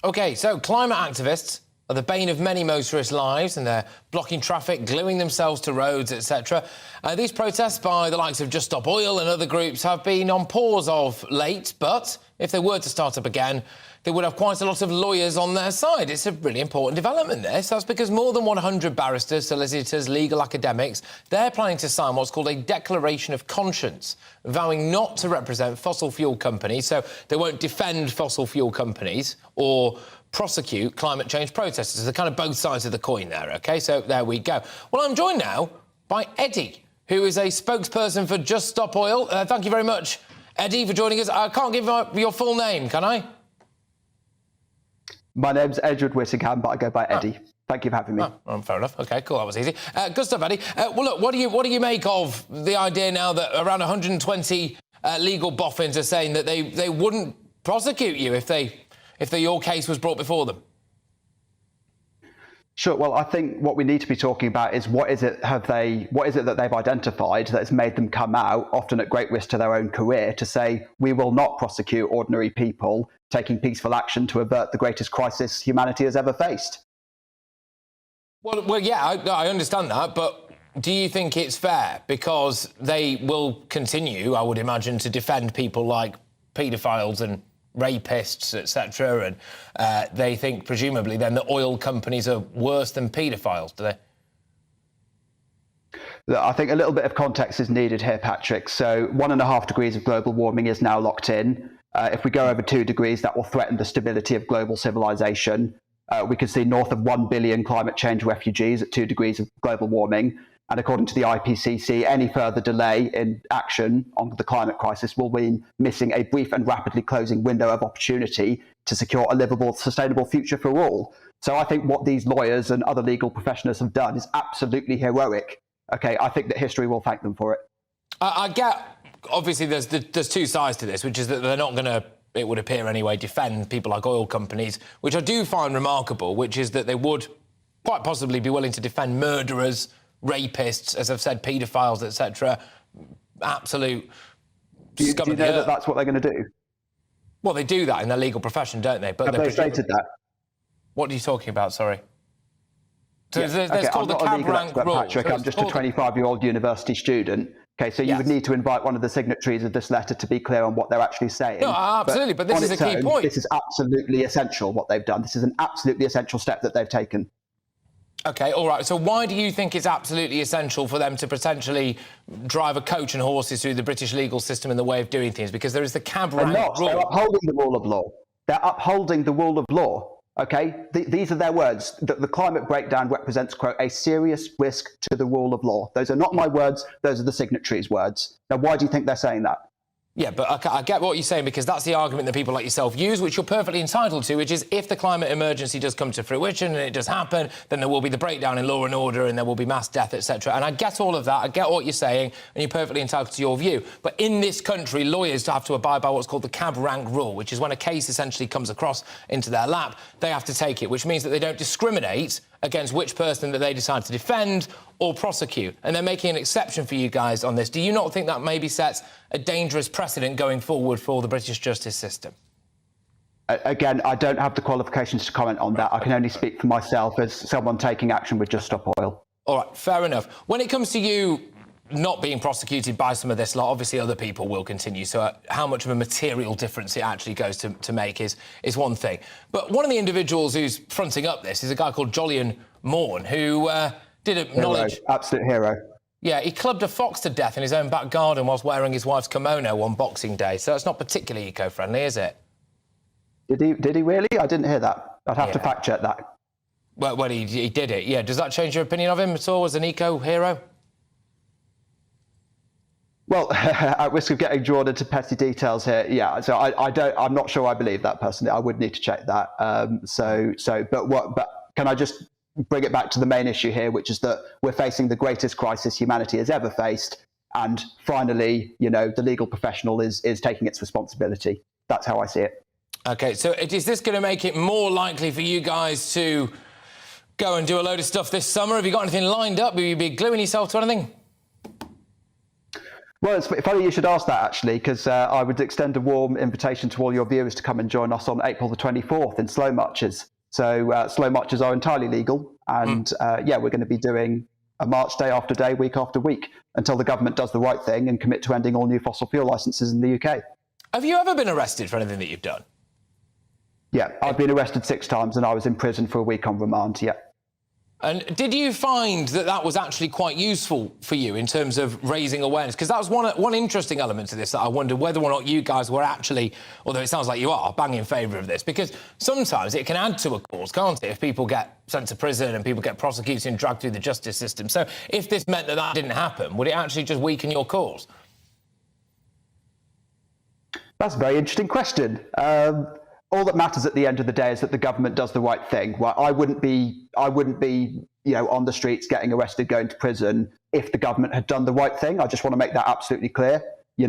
OK, so climate activists are the bane of many motorists' lives, and they're blocking traffic, gluing themselves to roads, etc. These protests by the likes of Just Stop Oil and other groups have been on pause of late, but if they were to start up again, they would have quite a lot of lawyers on their side. It's a really important development, this. That's because more than 100 barristers, solicitors, legal academics, they're planning to sign what's called a declaration of conscience, vowing not to represent fossil fuel companies, so they won't defend fossil fuel companies or prosecute climate change protesters. They're kind of both sides of the coin there, OK? So there we go. Well, I'm joined now by Eddie, who is a spokesperson for Just Stop Oil. Thank you very much, Eddie, for joining us. I can't give your full name, can I? My name's Edward Whittingham, but I go by Eddie. Thank you for having me. Fair enough. OK, cool. That was easy. Good stuff, Eddie. Well, look, what do you make of the idea now that around 120 legal boffins are saying that they wouldn't prosecute you if your case was brought before them? Sure. Well, I think what we need to be talking about is what is it that they've identified that has made them come out, often at great risk to their own career, to say we will not prosecute ordinary people taking peaceful action to avert the greatest crisis humanity has ever faced. Well, yeah, I understand that, but do you think it's fair? Because they will continue, I would imagine, to defend people like paedophiles and rapists, etc., and they think, presumably, then that oil companies are worse than paedophiles, do they? I think a little bit of context is needed here, Patrick. So 1.5 degrees of global warming is now locked in. If we go over 2 degrees, that will threaten the stability of global civilization. We could see north of 1 billion climate change refugees at 2 degrees of global warming. And according to the IPCC, any further delay in action on the climate crisis will mean missing a brief and rapidly closing window of opportunity to secure a livable, sustainable future for all. So I think what these lawyers and other legal professionals have done is absolutely heroic. OK, I think that history will thank them for it. I get, obviously, there's two sides to this, which is that they're not going to, it would appear anyway, defend people like oil companies, which I do find remarkable, which is that they would quite possibly be willing to defend murderers, rapists, as I've said, paedophiles, etc. Absolute scum. Do you know that that's what they're going to do? Well, they do that in their legal profession, don't they? But have they stated that? What are you talking about? Sorry. So yeah. there's called I'm not the a legal cab rank expert, rule. Patrick. So I'm just a 25-year-old university student. Okay, so you would need to invite one of the signatories of this letter to be clear on what they're actually saying. No, absolutely, but this is a key point. This is absolutely essential, what they've done. This is an absolutely essential step that they've taken. OK, all right. So why do you think it's absolutely essential for them to potentially drive a coach and horses through the British legal system in the way of doing things? Because there is the cab rank rule. They're upholding the rule of law. They're upholding the rule of law. OK, these are their words. The climate breakdown represents, quote, a serious risk to the rule of law. Those are not my words. Those are the signatories' words. Now, why do you think they're saying that? Yeah, but I get what you're saying, because that's the argument that people like yourself use, which you're perfectly entitled to, which is if the climate emergency does come to fruition and it does happen, then there will be the breakdown in law and order and there will be mass death, etc. And I get all of that. I get what you're saying, and you're perfectly entitled to your view. But in this country, lawyers have to abide by what's called the cab rank rule, which is when a case essentially comes across into their lap, they have to take it, which means that they don't discriminate against which person that they decide to defend or prosecute. And they're making an exception for you guys on this. Do you not think that maybe sets a dangerous precedent going forward for the British justice system? Again, I don't have the qualifications to comment on that. I can only speak for myself as someone taking action with Just Stop Oil. All right, fair enough. When it comes to you not being prosecuted by some of this lot, obviously other people will continue, so how much of a material difference it actually goes to make is one thing. But one of the individuals who's fronting up this is a guy called Jolyon Maugham, who did acknowledge... Absolute hero. Yeah, he clubbed a fox to death in his own back garden whilst wearing his wife's kimono on Boxing Day, so it's not particularly eco-friendly, is it? Did he really? I didn't hear that. I'd have to fact-check that. Well, he did it, yeah. Does that change your opinion of him at all as an eco-hero? Well, at risk of getting drawn into petty details here, yeah. So I'm not sure I believe that personally. I would need to check that. But can I just bring it back to the main issue here, which is that we're facing the greatest crisis humanity has ever faced, and finally, you know, the legal professional is taking its responsibility. That's how I see it. OK, so is this going to make it more likely for you guys to go and do a load of stuff this summer? Have you got anything lined up? Will you be gluing yourself to anything? Well, it's funny you should ask that, actually, because I would extend a warm invitation to all your viewers to come and join us on April the 24th in slow marches. So slow marches are entirely legal. And we're going to be doing a march day after day, week after week, until the government does the right thing and commit to ending all new fossil fuel licenses in the UK. Have you ever been arrested for anything that you've done? Yeah, I've been arrested 6 times and I was in prison for a week on remand, yeah. And did you find that that was actually quite useful for you in terms of raising awareness? Because that was one interesting element to this that I wondered whether or not you guys were actually, although it sounds like you are, bang in favour of this. Because sometimes it can add to a cause, can't it, if people get sent to prison and people get prosecuted and dragged through the justice system. So if this meant that that didn't happen, would it actually just weaken your cause? That's a very interesting question. All that matters at the end of the day is that the government does the right thing. Well, I wouldn't be, on the streets getting arrested, going to prison if the government had done the right thing. I just want to make that absolutely clear. I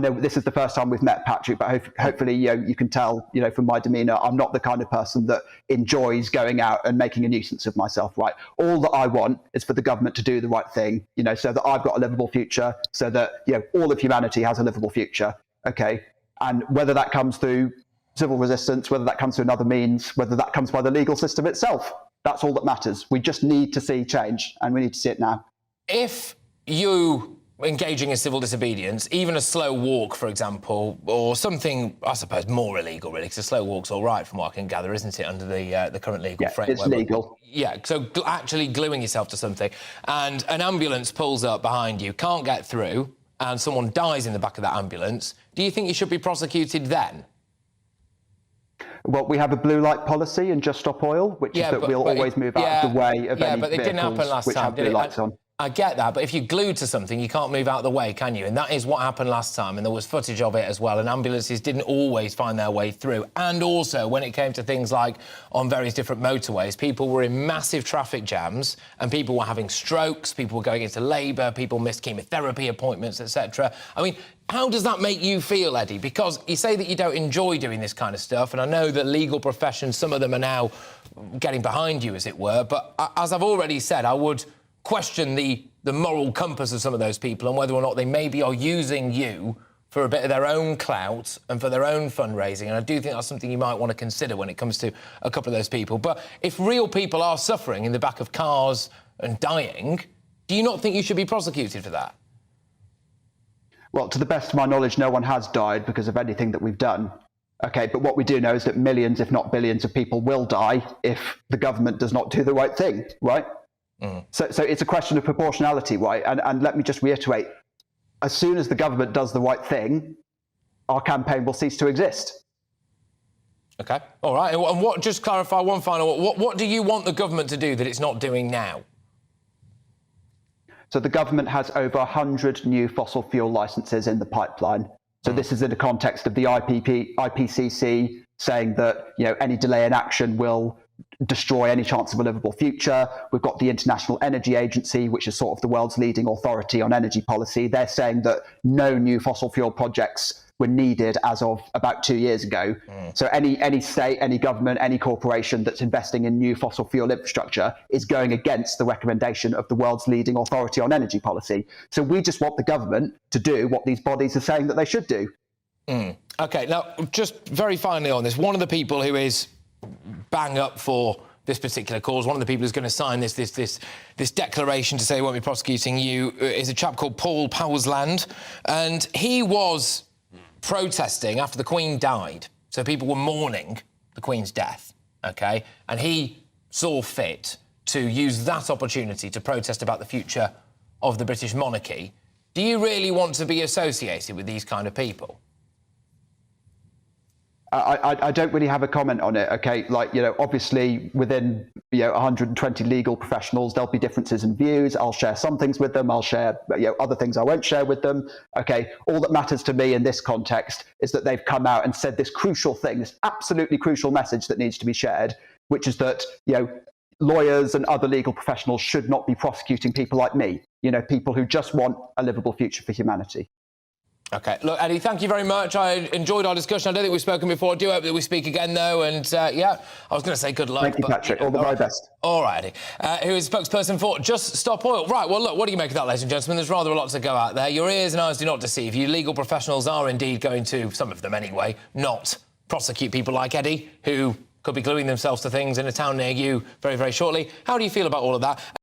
know this is the first time we've met, Patrick, but hopefully, you can tell, from my demeanour, I'm not the kind of person that enjoys going out and making a nuisance of myself, right? All that I want is for the government to do the right thing, so that I've got a livable future, so that, all of humanity has a livable future, okay? And whether that comes through civil resistance, whether that comes through another means, whether that comes by the legal system itself, that's all that matters. We just need to see change, and we need to see it now. If you engaging in civil disobedience, even a slow walk, for example, or something, I suppose, more illegal, really, because a slow walk's all right, from what I can gather, isn't it, under the current legal framework? It's legal. Yeah, so actually gluing yourself to something, and an ambulance pulls up behind you, can't get through, and someone dies in the back of that ambulance, do you think you should be prosecuted then? Well, we have a blue light policy in Just Stop Oil, which is that we'll always move out of the way of any but it didn't happen last which time, have blue lights on. I get that, but if you're glued to something, you can't move out of the way, can you? And that is what happened last time, and there was footage of it as well, and ambulances didn't always find their way through. And also, when it came to things like on various different motorways, people were in massive traffic jams, and people were having strokes, people were going into labour, people missed chemotherapy appointments, etc. I mean, how does that make you feel, Eddie? Because you say that you don't enjoy doing this kind of stuff, and I know that legal professions, some of them are now getting behind you, as it were, but as I've already said, I would question the moral compass of some of those people and whether or not they maybe are using you for a bit of their own clout and for their own fundraising. And I do think that's something you might want to consider when it comes to a couple of those people. But if real people are suffering in the back of cars and dying, do you not think you should be prosecuted for that? Well, to the best of my knowledge, no one has died because of anything that we've done. Okay, but what we do know is that millions, if not billions, of people will die if the government does not do the right thing, right? So it's a question of proportionality, right? And let me just reiterate, as soon as the government does the right thing, our campaign will cease to exist. OK, all right. And what, just clarify one final, what do you want the government to do that it's not doing now? So the government has over 100 new fossil fuel licenses in the pipeline. So this is in the context of the IPCC saying that, any delay in action will destroy any chance of a livable future. We've got the International Energy Agency, which is sort of the world's leading authority on energy policy. They're saying that no new fossil fuel projects were needed as of about 2 years ago. So any state, any government, any corporation that's investing in new fossil fuel infrastructure is going against the recommendation of the world's leading authority on energy policy. So we just want the government to do what these bodies are saying that they should do. OK, now, just very finally on this, one of the people who is bang up for this particular cause, one of the people who's going to sign this declaration to say he won't be prosecuting you is a chap called Paul Powsland, and he was protesting after the Queen died. So people were mourning the Queen's death, OK? And he saw fit to use that opportunity to protest about the future of the British monarchy. Do you really want to be associated with these kind of people? I don't really have a comment on it, okay? Obviously within, 120 legal professionals, there'll be differences in views. I'll share some things with them. I'll share, other things I won't share with them, okay? All that matters to me in this context is that they've come out and said this crucial thing, this absolutely crucial message that needs to be shared, which is that, lawyers and other legal professionals should not be prosecuting people like me, people who just want a livable future for humanity. OK. Look, Eddie, thank you very much. I enjoyed our discussion. I don't think we've spoken before. I do hope that we speak again, though. And, yeah, I was going to say good luck. Thank you, Patrick. All the very best. All right, Eddie. Who is spokesperson for Just Stop Oil. Right, well, look, what do you make of that, ladies and gentlemen? There's rather a lot to go out there. Your ears and eyes do not deceive you. Legal professionals are indeed going to, some of them anyway, not prosecute people like Eddie, who could be gluing themselves to things in a town near you very, very shortly. How do you feel about all of that?